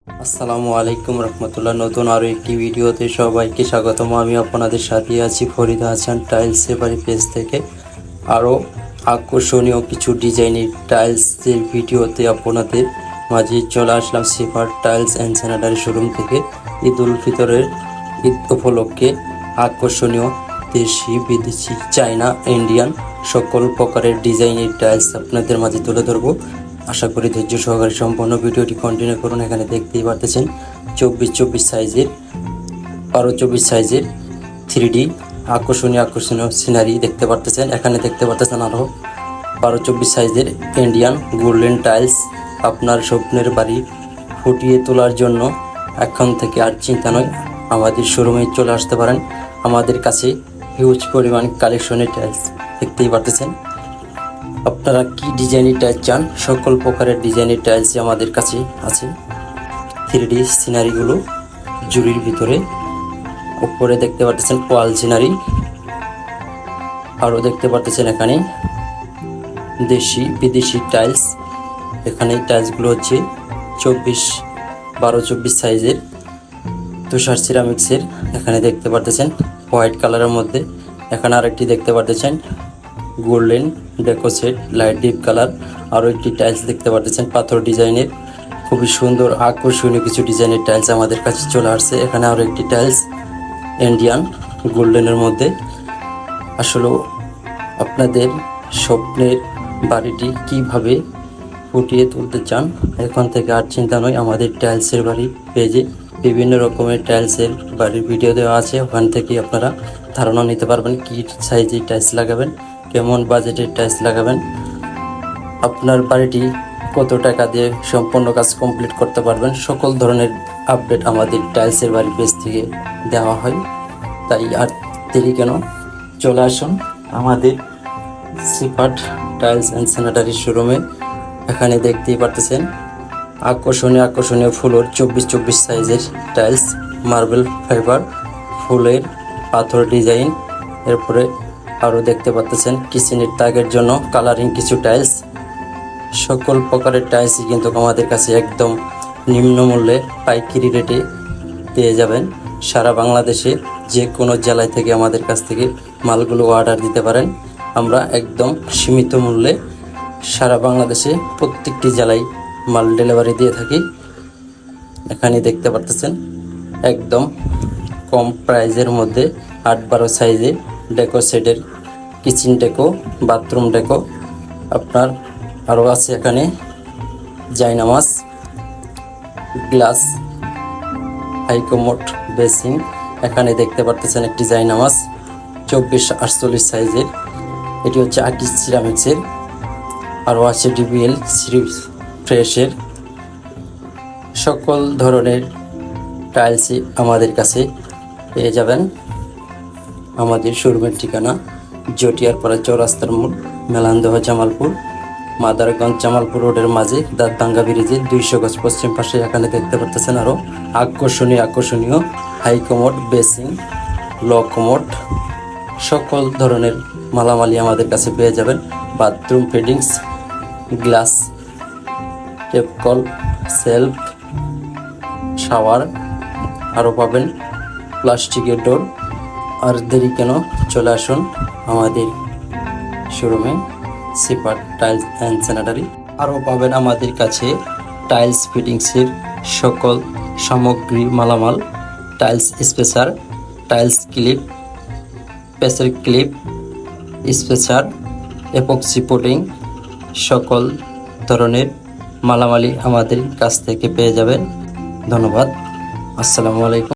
আসসালামু আলাইকুম রহমতুল্লাহ। নতুন আরও একটি ভিডিওতে সবাইকে স্বাগতম। আমি আপনাদের সাথে আছি ফরিদা হাসান টাইলস সেবারি পেজ থেকে। আরও আকর্ষণীয় কিছু ডিজাইনের টাইলসের ভিডিওতে আপনাদের মাঝে চলে আসলাম সেফার টাইলস অ্যান্ড স্যানিটারি শোরুম থেকে। ঈদ উপলক্ষে আকর্ষণীয় দেশি বিদেশি চায়না ইন্ডিয়ান সকল প্রকারের ডিজাইনের টাইলস আপনাদের মাঝে তুলে ধরবো। আশা করি ধৈর্য সহকারে সম্পূর্ণ ভিডিওটি কন্টিনিউ করুন। এখানে দেখতেই পারতেছেন 24 সাইজের 12-24 সাইজের 3D আকর্ষণীয় সিনারি দেখতে পারতেছেন। এখানে দেখতে পারতেছেন আরও 12-24 সাইজের ইন্ডিয়ান গোল্ডেন টাইলস। আপনার স্বপ্নের বাড়ি ফুটিয়ে তোলার জন্য এখন থেকে আর চিন্তা নয়, আমাদের শোরুমে চলে আসতে পারেন। আমাদের কাছে হিউজ পরিমাণ কালেকশনের টাইলস দেখতেই পারতেছেন। আপনারা কি ডিজাইনের টাইলস চান, সকল প্রকারের ডিজাইনের টাইলস আমাদের কাছে আছে। 3D সিনারিগুলো জুড়ির ভিতরে, উপরে দেখতে পাচ্ছেন ওয়াল সিনারি, আরও দেখতে পাচ্ছেন এখানে দেশি বিদেশি টাইলস। এখানে টাইলসগুলো হচ্ছে 12-24 সাইজের তুষার সিরামিক্সের। এখানে দেখতে পাচ্ছেন হোয়াইট কালারের মধ্যে। এখানে আরেকটি দেখতে পাচ্ছেন গোল্ডেন ডেকোসেট লাইট ডিপ কালার। আরও একটি টাইলস দেখতে পাচ্ছেন পাথর ডিজাইনের, খুবই সুন্দর আকর্ষণীয় কিছু ডিজাইনের টাইলস আমাদের কাছে চলে আসছে। এখানে আরও একটি টাইলস ইন্ডিয়ান গোল্ডেনের মধ্যে। আসলে আপনাদের স্বপ্নের বাড়িটি কিভাবে ফুটিয়ে তুলতে চান, এখন থেকে আর চিন্তা নয়, আমাদের টাইলসের বাড়ি পেজে বিভিন্ন রকমের টাইলসের বাড়ির ভিডিও দেওয়া আছে। ওখান থেকে আপনারা ধারণা নিতে পারবেন কি সাইজের টাইলস লাগাবেন, কেমন বাজেটের টাইলস লাগাবেন, আপনার বাড়িটি কত টাকা দিয়ে সম্পূর্ণ কাজ কমপ্লিট করতে পারবেন। সকল ধরনের আপডেট আমাদের টাইলসের বাড়ি পেজ থেকে দেওয়া হয়। তাই আর দেরি কেন, চলে আসুন আমাদের সিপাট টাইলস অ্যান্ড স্যানিটারি শোরুমে। এখানে দেখতেই পারতেছেন আকর্ষণীয় ফুলের 24 সাইজের টাইলস, মার্বেল ফাইবার ফুলের পাথর ডিজাইন। এরপরে আরও দেখতে পাচ্ছেন কিচেনের তাকের জন্য কালারিং কিছু টাইলস। সকল প্রকারের টাইলসই কিন্তু আমাদের কাছে একদম নিম্ন মূল্যে পাইকারি রেটে পেয়ে যাবেন। সারা বাংলাদেশে যে কোনো জেলায় থেকে আমাদের কাছ থেকে মালগুলো অর্ডার দিতে পারেন। আমরা একদম সীমিত মূল্যে সারা বাংলাদেশে প্রত্যেকটি জেলায় মাল ডেলিভারি দিয়ে থাকি। এখানে দেখতে পাচ্ছেন একদম কম প্রাইজের মধ্যে 8-12 সাইজে ডেকো সেটের কিচেন ডেকো, বাথরুম ডেকো। আপনার আরও আছে এখানে জায়নামাজ, গ্লাস, হাইকমোড বেসিং। এখানে দেখতে পাচ্ছেন একটি জায়নামাজ 24-48 সাইজের, এটি হচ্ছে আকিস সিরামিক্সের। আরও আছে ডিবিএল ফ্রেশের। সকল ধরনের টাইলসই আমাদের কাছে পেয়ে যাবেন। আমাদের শোরুমের ঠিকানা জটিয়ারপাড়া চৌরাস্তার মোড়, মেলান্দহ জামালপুর, মাদারগঞ্জ জামালপুর রোডের মাঝে দাঁতভাঙ্গা ব্রিজের 200 গজ পশ্চিম পাশে। এখানে দেখতে পাচ্ছেন আরও আকর্ষণীয় হাইকমোড বেসিং, ল কমোড, সকল ধরনের মালামালি আমাদের কাছে পেয়ে যাবেন। বাথরুম ফিটিংস, গ্লাস, টেপকল, সেলফ, শাওয়ার আরও পাবেন, প্লাস্টিকের ডোর। আর দেরি কেন, চলে আসুন আমাদের শোরুমে সিপার টাইলস অ্যান্ড স্যানিটারি। আরও পাবেন আমাদের কাছে টাইলস ফিটিংসের সকল সামগ্রী, মালামাল, tiles spacer, tiles clip, pressure clip, spacer, epoxy putting, সকল ধরনের মালামালি আমাদের কাছ থেকে পেয়ে যাবেন। ধন্যবাদ। আসসালামু আলাইকুম।